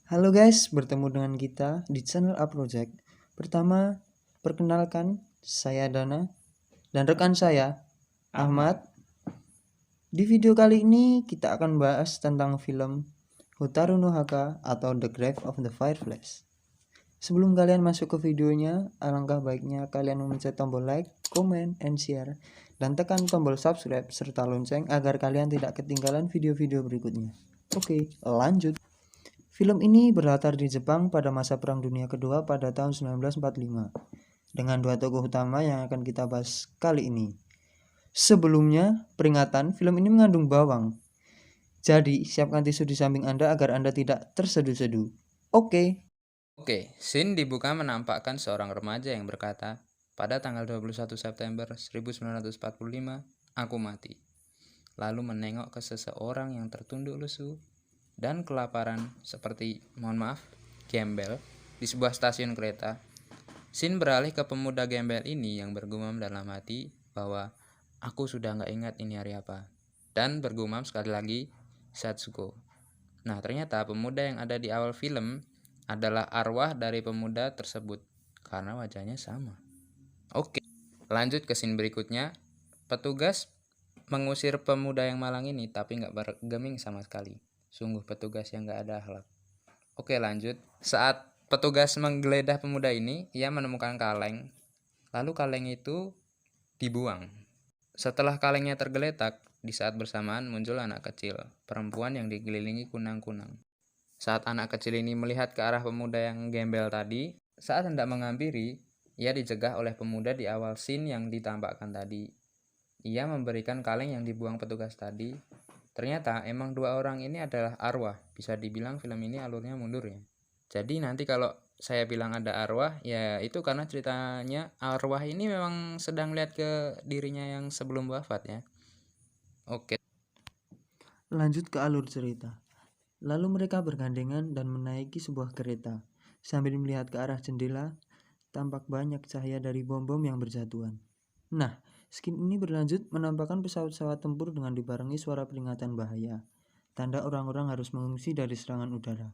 Halo guys, bertemu dengan kita di channel A Project. Pertama, perkenalkan saya Dana dan rekan saya Ahmad. Di video kali ini kita akan bahas tentang film Hotaru no Haka atau The Grave of the Fireflies. Sebelum kalian masuk ke videonya, alangkah baiknya kalian memencet tombol like, comment, and share, dan tekan tombol subscribe serta lonceng agar kalian tidak ketinggalan video-video berikutnya. Oke, lanjut. Film ini berlatar di Jepang pada masa Perang Dunia Kedua pada tahun 1945 dengan dua tokoh utama yang akan kita bahas kali ini. Sebelumnya, peringatan, film ini mengandung bawang. Jadi, siapkan tisu di samping Anda agar Anda tidak terseduh-seduh. Oke. Scene dibuka menampakkan seorang remaja yang berkata, pada tanggal 21 September 1945, aku mati. Lalu menengok ke seseorang yang tertunduk lesu dan kelaparan seperti, gembel, di sebuah stasiun kereta. Scene beralih ke pemuda gembel ini yang bergumam dalam hati bahwa aku sudah gak ingat ini hari apa. Dan bergumam sekali lagi, Satsuko. Nah, ternyata pemuda yang ada di awal film adalah arwah dari pemuda tersebut karena wajahnya sama. Oke, lanjut ke scene berikutnya. Petugas mengusir pemuda yang malang ini tapi gak bergeming sama sekali. Sungguh petugas yang gak ada akhlak. Oke, lanjut. Saat petugas menggeledah pemuda ini, ia menemukan kaleng. Lalu kaleng itu dibuang. Setelah kalengnya tergeletak, di saat bersamaan muncul anak kecil, perempuan yang dikelilingi kunang-kunang. Saat anak kecil ini melihat ke arah pemuda yang gembel tadi, saat hendak menghampiri, ia dicegah oleh pemuda di awal scene yang ditampakkan tadi. Ia memberikan kaleng yang dibuang petugas tadi. Ternyata emang dua orang ini adalah arwah. Bisa dibilang film ini alurnya mundur ya. Jadi nanti kalau saya bilang ada arwah, ya itu karena ceritanya arwah ini memang sedang lihat ke dirinya yang sebelum wafat ya. Oke. Lanjut ke alur cerita. Lalu mereka bergandengan dan menaiki sebuah kereta. Sambil melihat ke arah jendela, tampak banyak cahaya dari bom-bom yang berjatuhan. Nah, skin ini berlanjut menampakkan pesawat-pesawat tempur dengan dibarengi suara peringatan bahaya. Tanda orang-orang harus mengungsi dari serangan udara.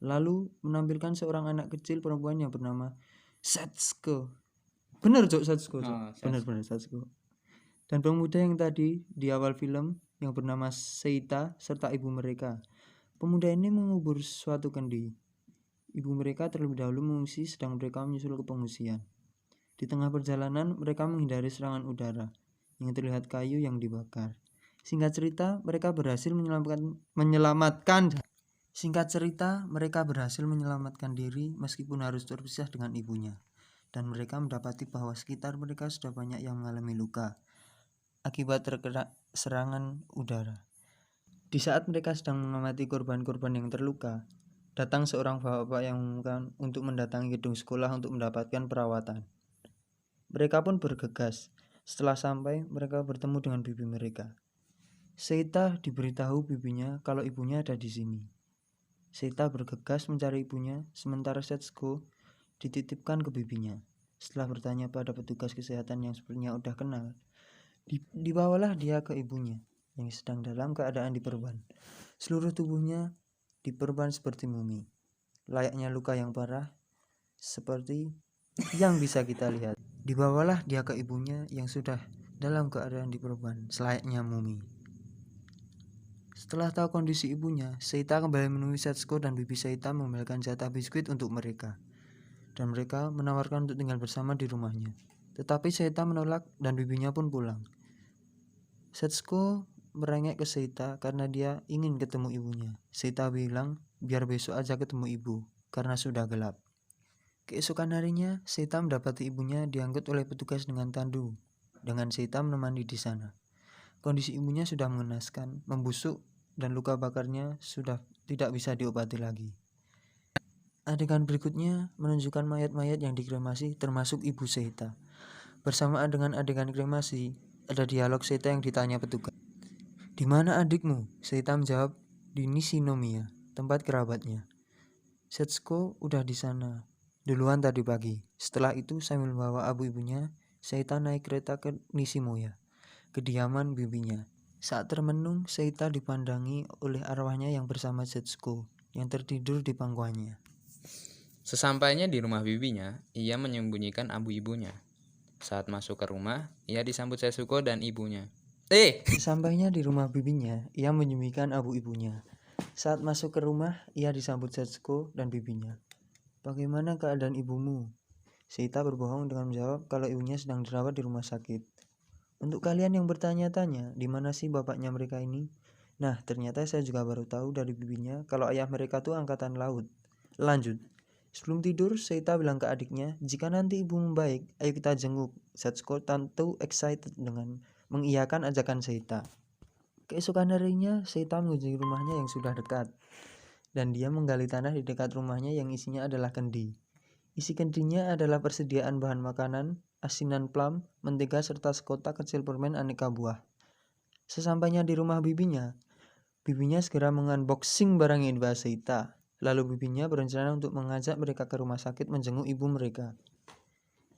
Lalu menampilkan seorang anak kecil perempuan yang bernama Satsuko. Bener Cok, Satsuko Cok. Bener Satsuko. Dan pemuda yang tadi di awal film yang bernama Seita serta ibu mereka. Pemuda ini mengubur suatu kendi. Ibu mereka terlebih dahulu mengungsi sedang mereka menyusul ke pengungsian. Di tengah perjalanan mereka menghindari serangan udara yang terlihat kayu yang dibakar. Singkat cerita, mereka berhasil menyelamatkan diri meskipun harus terpisah dengan ibunya. Dan mereka mendapati bahwa sekitar mereka sudah banyak yang mengalami luka akibat terkena serangan udara. Di saat mereka sedang mengamati korban-korban yang terluka, datang seorang bapak yang mengumumkan untuk mendatangi gedung sekolah untuk mendapatkan perawatan. Mereka pun bergegas. Setelah sampai, mereka bertemu dengan bibi mereka. Seita diberitahu bibinya kalau ibunya ada di sini. Seita bergegas mencari ibunya, sementara Setsuko dititipkan ke bibinya. Setelah bertanya pada petugas kesehatan yang sepertinya udah kenal, dibawalah dia ke ibunya yang sedang dalam keadaan diperban. Seluruh tubuhnya diperban seperti mumi, layaknya luka yang parah seperti yang bisa kita lihat. Dibawalah dia ke ibunya yang sudah dalam keadaan diperban selayaknya mumi. Setelah tahu kondisi ibunya, Seita kembali menemui Setsuko dan bibi Seita memberikan jatah biskuit untuk mereka. Dan mereka menawarkan untuk tinggal bersama di rumahnya. Tetapi Seita menolak dan bibinya pun pulang. Setsuko merengek ke Seita karena dia ingin ketemu ibunya. Seita bilang biar besok aja ketemu ibu karena sudah gelap. Keesokan harinya, Seita mendapati ibunya diangkut oleh petugas dengan tandu. Dengan Seita menemani di sana. Kondisi ibunya sudah mengenaskan, membusuk, dan luka bakarnya sudah tidak bisa diobati lagi. Adegan berikutnya menunjukkan mayat-mayat yang dikremasi termasuk ibu Seita. Bersamaan dengan adegan kremasi, ada dialog Seita yang ditanya petugas. Di mana adikmu? Seita menjawab, di Nishinomiya, tempat kerabatnya. Setsuko udah di sana duluan tadi pagi. Setelah itu sambil membawa abu ibunya, Seita naik kereta ke Nishimoya, kediaman bibinya. Saat termenung, Seita dipandangi oleh arwahnya yang bersama Setsuko. yang tertidur di pangkuannya. Sesampainya di rumah bibinya, ia menyembunyikan abu ibunya. Saat masuk ke rumah, ia disambut Setsuko dan ibunya. Sesampainya di rumah bibinya, ia menyembunyikan abu ibunya. Saat masuk ke rumah, ia disambut Setsuko dan bibinya. Bagaimana keadaan ibumu? Seita berbohong dengan menjawab kalau ibunya sedang dirawat di rumah sakit. Untuk kalian yang bertanya-tanya, di mana sih bapaknya mereka ini? Nah, ternyata saya juga baru tahu dari bibinya kalau ayah mereka tuh angkatan laut. Lanjut. Sebelum tidur, Seita bilang ke adiknya, jika nanti ibu membaik, ayo kita jenguk. Setsuko tentu excited dengan mengiyakan ajakan Seita. Keesokan harinya, Seita mengunjungi rumahnya yang sudah dekat. Dan dia menggali tanah di dekat rumahnya yang isinya adalah kendi. Isi kendinya adalah persediaan bahan makanan, asinan plum, mentega, serta sekotak kecil permen aneka buah. Sesampainya di rumah bibinya segera mengunboxing barang yang dibahas Seita. Lalu bibinya berencana untuk mengajak mereka ke rumah sakit menjenguk ibu mereka.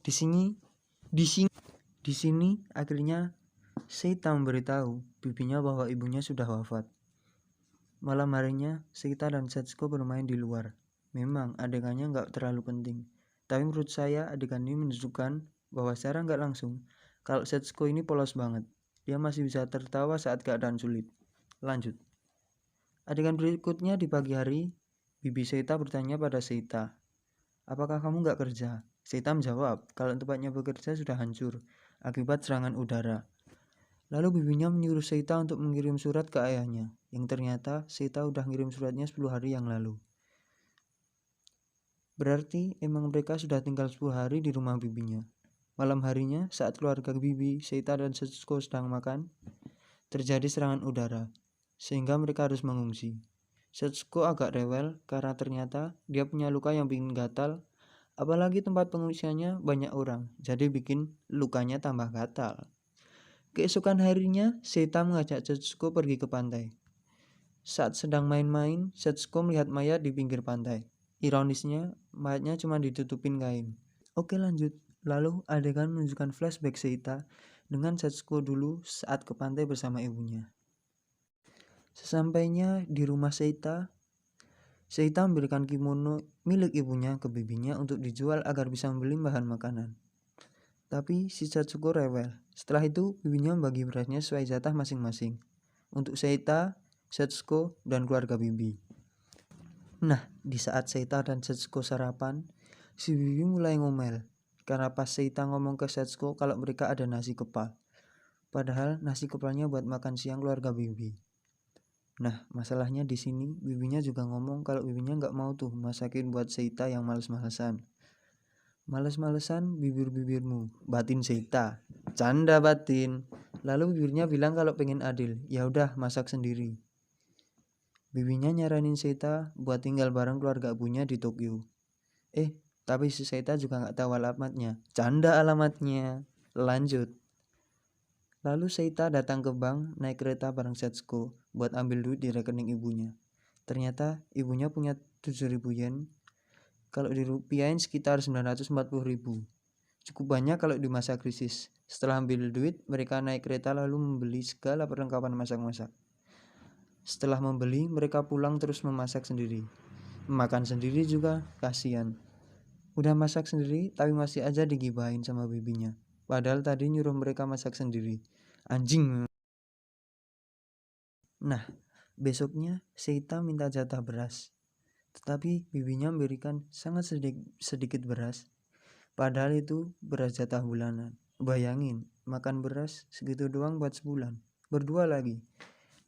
Di sini akhirnya Seita memberitahu bibinya bahwa ibunya sudah wafat. Malam harinya Seita dan Setsuko bermain di luar. Memang adegannya nggak terlalu penting, tapi menurut saya adegan ini menunjukkan bahwa secara nggak langsung kalau Setsuko ini polos banget. Dia masih bisa tertawa saat keadaan sulit. Lanjut. Adegan berikutnya di pagi hari, bibi Seita bertanya pada Seita, apakah kamu nggak kerja? Seita menjawab kalau tempatnya bekerja sudah hancur akibat serangan udara. Lalu bibinya menyuruh Seita untuk mengirim surat ke ayahnya, yang ternyata Seita udah ngirim suratnya 10 hari yang lalu. Berarti emang mereka sudah tinggal 10 hari di rumah bibinya. Malam harinya, saat keluarga bibi, Seita dan Setsuko sedang makan, terjadi serangan udara, sehingga mereka harus mengungsi. Setsuko agak rewel karena ternyata dia punya luka yang bikin gatal, apalagi tempat pengungsiannya banyak orang, jadi bikin lukanya tambah gatal. Keesokan harinya, Seita mengajak Setsuko pergi ke pantai. Saat sedang main-main, Setsuko melihat mayat di pinggir pantai. Ironisnya, mayatnya cuma ditutupin kain. Oke, lanjut. Lalu adegan menunjukkan flashback Seita dengan Setsuko dulu saat ke pantai bersama ibunya. Sesampainya di rumah Seita memberikan kimono milik ibunya ke bibinya untuk dijual agar bisa membeli bahan makanan. Tapi si Setsuko rewel. Setelah itu, bibinya membagi berasnya sesuai jatah masing-masing. Untuk Seita, Setsuko, dan keluarga bibi. Nah, di saat Seita dan Setsuko sarapan, si bibi mulai ngomel. Karena pas Seita ngomong ke Setsuko kalau mereka ada nasi kepal. Padahal nasi kepalnya buat makan siang keluarga bibi. Nah, masalahnya di sini bibinya juga ngomong kalau bibinya nggak mau tuh masakin buat Seita yang males-malesan. Males-malesan bibir-bibirmu, batin Seita. Canda batin. Lalu bibirnya bilang kalau pengen adil, ya udah masak sendiri. Bibinya nyaranin Seita buat tinggal bareng keluarga ibunya di Tokyo. Tapi si Seita juga nggak tahu alamatnya. Canda alamatnya. Lanjut. Lalu Seita datang ke bank naik kereta bareng Setsuko buat ambil duit di rekening ibunya. Ternyata ibunya punya 7.000 yen. Kalau dirupiahin sekitar 940.000. Cukup banyak kalau di masa krisis. Setelah ambil duit, mereka naik kereta lalu membeli segala perlengkapan masak-masak. Setelah membeli, mereka pulang terus memasak sendiri. Makan sendiri juga, kasihan. Udah masak sendiri, tapi masih aja digibahin sama bibinya. Padahal tadi nyuruh mereka masak sendiri. Anjing. Nah, besoknya Seita minta jatah beras. Tetapi bibinya memberikan sangat sedikit beras. Padahal itu beras jatah bulanan. Bayangin, makan beras segitu doang buat sebulan. Berdua lagi.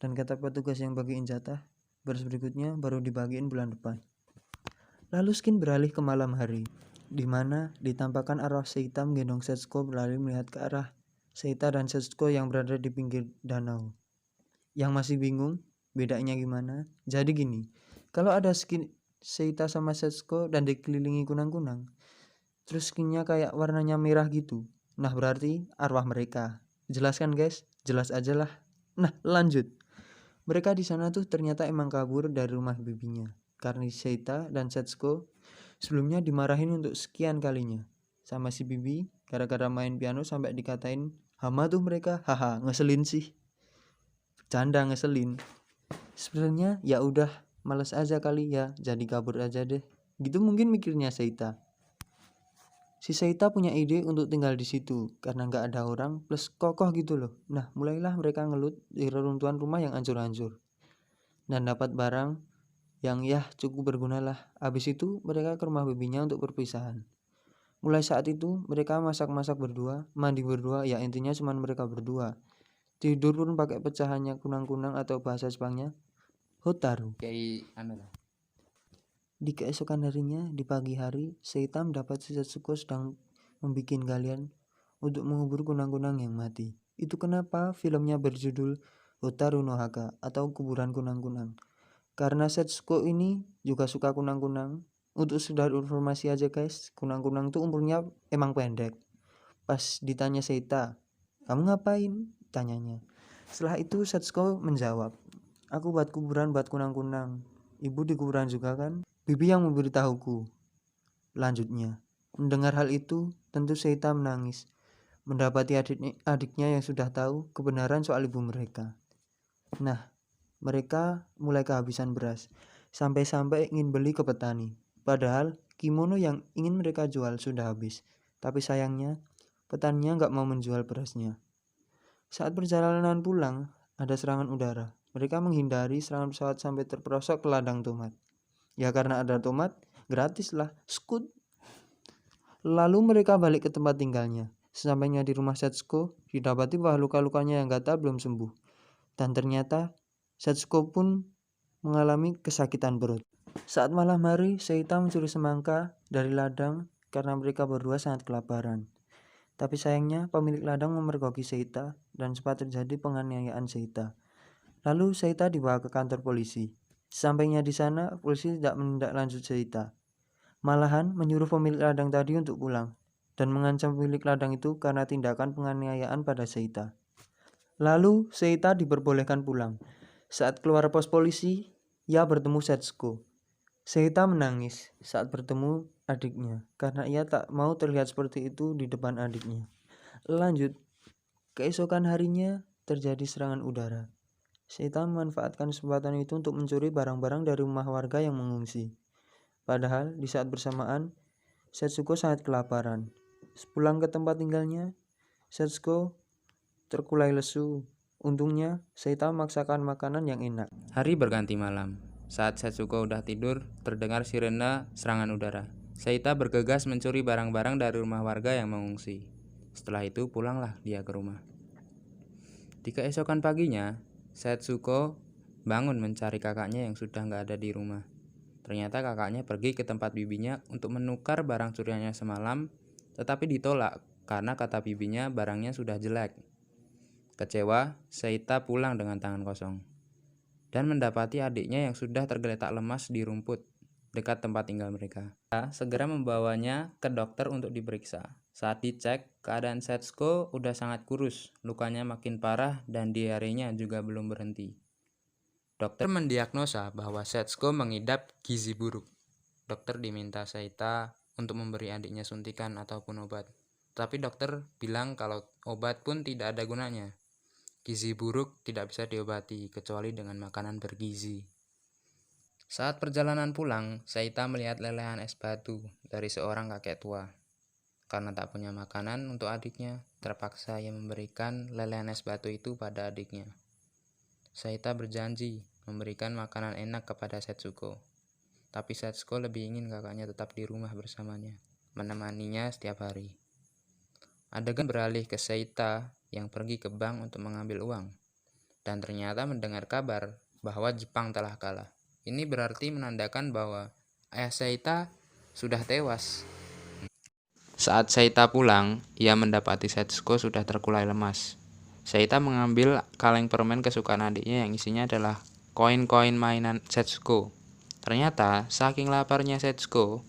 Dan kata petugas yang bagiin jatah, beras berikutnya baru dibagiin bulan depan. Lalu skin beralih ke malam hari, di mana ditampakkan arwah Seita menggendong Setsuko berlari melihat ke arah Seita dan Setsuko yang berada di pinggir danau. Yang masih bingung bedanya gimana? Jadi gini, kalau ada skin Seita sama Setsuko dan dikelilingi kunang-kunang, terus skinnya kayak warnanya merah gitu, nah berarti arwah mereka. Jelas kan guys? Jelas aja lah. Nah lanjut. Mereka di sana tuh ternyata emang kabur dari rumah bibinya, karena Seita dan Setsuko sebelumnya dimarahin untuk sekian kalinya sama si bibi gara-gara main piano sampai dikatain hama tuh mereka. Haha, ngeselin sih. Canda ngeselin. Sebenarnya ya udah males aja kali ya, jadi kabur aja deh. Gitu mungkin mikirnya Seita. Si Seita punya ide untuk tinggal di situ karena nggak ada orang plus kokoh gitu loh. Nah, mulailah mereka ngelut di reruntuhan rumah yang hancur-hancur dan dapat barang yang ya cukup berguna lah. Habis itu mereka ke rumah bibinya untuk perpisahan. Mulai saat itu mereka masak-masak berdua, mandi berdua, ya intinya cuma mereka berdua. Tidur pun pakai pecahannya kunang-kunang atau bahasa Jepangnya Hotaru. Di keesokan harinya, di pagi hari, Seita mendapat si Setsuko sedang membuat galian untuk mengubur kunang-kunang yang mati. Itu kenapa filmnya berjudul Hotaru no Haka atau Kuburan Kunang-Kunang. Karena Setsuko ini juga suka kunang-kunang. Untuk sekedar informasi aja guys, kunang-kunang tuh umurnya emang pendek. Pas ditanya Seita, "Kamu ngapain?" tanyanya. Setelah itu Setsuko menjawab, "Aku buat kuburan buat kunang-kunang. Ibu di kuburan juga kan?" Bibi yang memberitahuku. Lanjutnya, mendengar hal itu, tentu Seita menangis. Mendapati adiknya yang sudah tahu kebenaran soal ibu mereka. Nah, mereka mulai kehabisan beras, sampai-sampai ingin beli ke petani. Padahal kimono yang ingin mereka jual sudah habis. Tapi sayangnya, petaninya nggak mau menjual berasnya. Saat perjalanan pulang, ada serangan udara. Mereka menghindari serangan pesawat sampai terperosok ke ladang tomat. Ya karena ada tomat, gratis lah, skut. Lalu mereka balik ke tempat tinggalnya. Sesampainya di rumah Setsuko, didapati bahwa luka-lukanya yang gatal belum sembuh. Dan ternyata, Setsuko pun mengalami kesakitan perut. Saat malam hari, Seita mencuri semangka dari ladang karena mereka berdua sangat kelaparan. Tapi sayangnya, pemilik ladang memergoki Seita dan sempat terjadi penganiayaan Seita. Lalu Seita dibawa ke kantor polisi. Sampainya di sana, polisi tidak menindaklanjut Seita. Malahan menyuruh pemilik ladang tadi untuk pulang dan mengancam pemilik ladang itu karena tindakan penganiayaan pada Seita. Lalu Seita diperbolehkan pulang. Saat keluar pos polisi, ia bertemu Setsuko. Seita menangis saat bertemu adiknya karena ia tak mau terlihat seperti itu di depan adiknya. Lanjut, keesokan harinya terjadi serangan udara. Seita memanfaatkan kesempatan itu untuk mencuri barang-barang dari rumah warga yang mengungsi. Padahal di saat bersamaan, Setsuko sangat kelaparan. Sepulang ke tempat tinggalnya, Setsuko terkulai lesu. Untungnya, Seita memaksakan makanan yang enak. Hari berganti malam. Saat Setsuko udah tidur, terdengar sirene serangan udara. Seita bergegas mencuri barang-barang dari rumah warga yang mengungsi. Setelah itu pulanglah dia ke rumah. Di keesokan paginya, Setsuko bangun mencari kakaknya yang sudah nggak ada di rumah. Ternyata kakaknya pergi ke tempat bibinya untuk menukar barang curiannya semalam, tetapi ditolak karena kata bibinya barangnya sudah jelek. Kecewa, Seita pulang dengan tangan kosong dan mendapati adiknya yang sudah tergeletak lemas di rumput dekat tempat tinggal mereka. Segera membawanya ke dokter untuk diperiksa. Saat dicek, keadaan Setsuko udah sangat kurus, lukanya makin parah dan diarenya juga belum berhenti. Dokter mendiagnosa bahwa Setsuko mengidap gizi buruk. Dokter diminta Seita untuk memberi adiknya suntikan ataupun obat. Tapi dokter bilang kalau obat pun tidak ada gunanya. Gizi buruk tidak bisa diobati kecuali dengan makanan bergizi. Saat perjalanan pulang, Seita melihat lelehan es batu dari seorang kakek tua. Karena tak punya makanan untuk adiknya, terpaksa ia memberikan lelehan es batu itu pada adiknya. Seita berjanji memberikan makanan enak kepada Setsuko. Tapi Setsuko lebih ingin kakaknya tetap di rumah bersamanya, menemaninya setiap hari. Adegan beralih ke Seita yang pergi ke bank untuk mengambil uang. Dan ternyata mendengar kabar bahwa Jepang telah kalah. Ini berarti menandakan bahwa ayah Seita sudah tewas. Saat Seita pulang, ia mendapati Setsuko sudah terkulai lemas. Seita mengambil kaleng permen kesukaan adiknya yang isinya adalah koin-koin mainan Setsuko. Ternyata, saking laparnya Setsuko,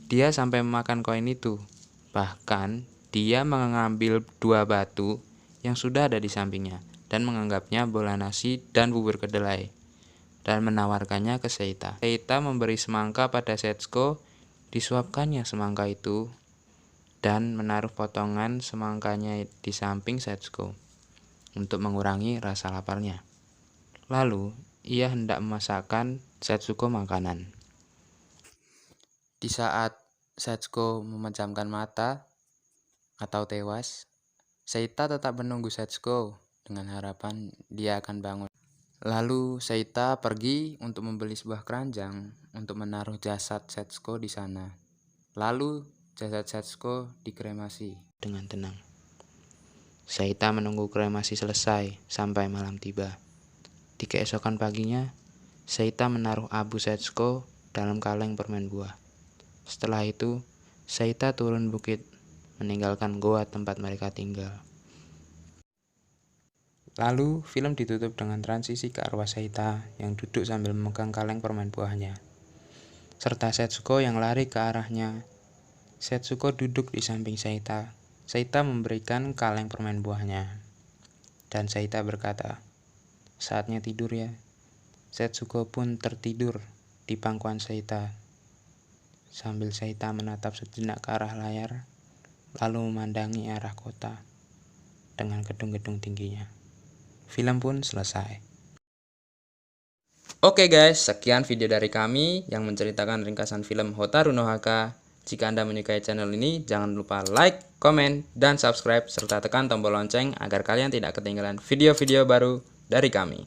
dia sampai memakan koin itu. Bahkan, dia mengambil 2 batu yang sudah ada di sampingnya dan menganggapnya bola nasi dan bubur kedelai dan menawarkannya ke Seita. Seita memberi semangka pada Setsuko, disuapkannya semangka itu dan menaruh potongan semangkanya di samping Setsuko untuk mengurangi rasa laparnya. Lalu, ia hendak memasakkan Setsuko makanan. Di saat Setsuko memejamkan mata atau tewas, Seita tetap menunggu Setsuko dengan harapan dia akan bangun. Lalu Seita pergi untuk membeli sebuah keranjang untuk menaruh jasad Setsuko di sana. Lalu jasad Setsuko dikremasi dengan tenang. Seita menunggu kremasi selesai sampai malam tiba. Di keesokan paginya, Seita menaruh abu Setsuko dalam kaleng permen buah. Setelah itu, Seita turun bukit meninggalkan goa tempat mereka tinggal. Lalu, film ditutup dengan transisi ke arwah Seita yang duduk sambil memegang kaleng permen buahnya, serta Setsuko yang lari ke arahnya. Setsuko duduk di samping Seita. Seita memberikan kaleng permen buahnya, dan Seita berkata, "Saatnya tidur ya." Setsuko pun tertidur di pangkuan Seita, sambil Seita menatap sejenak ke arah layar, lalu memandangi arah kota dengan gedung-gedung tingginya. Film pun selesai. Oke guys, sekian video dari kami yang menceritakan ringkasan film Hotaru no Haka. Jika Anda menyukai channel ini, jangan lupa like, komen, dan subscribe, serta tekan tombol lonceng agar kalian tidak ketinggalan video-video baru dari kami.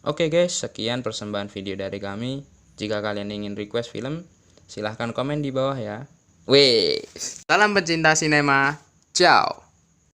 Oke guys, sekian persembahan video dari kami. Jika kalian ingin request film, silahkan komen di bawah ya. Wih, salam pencinta sinema, ciao.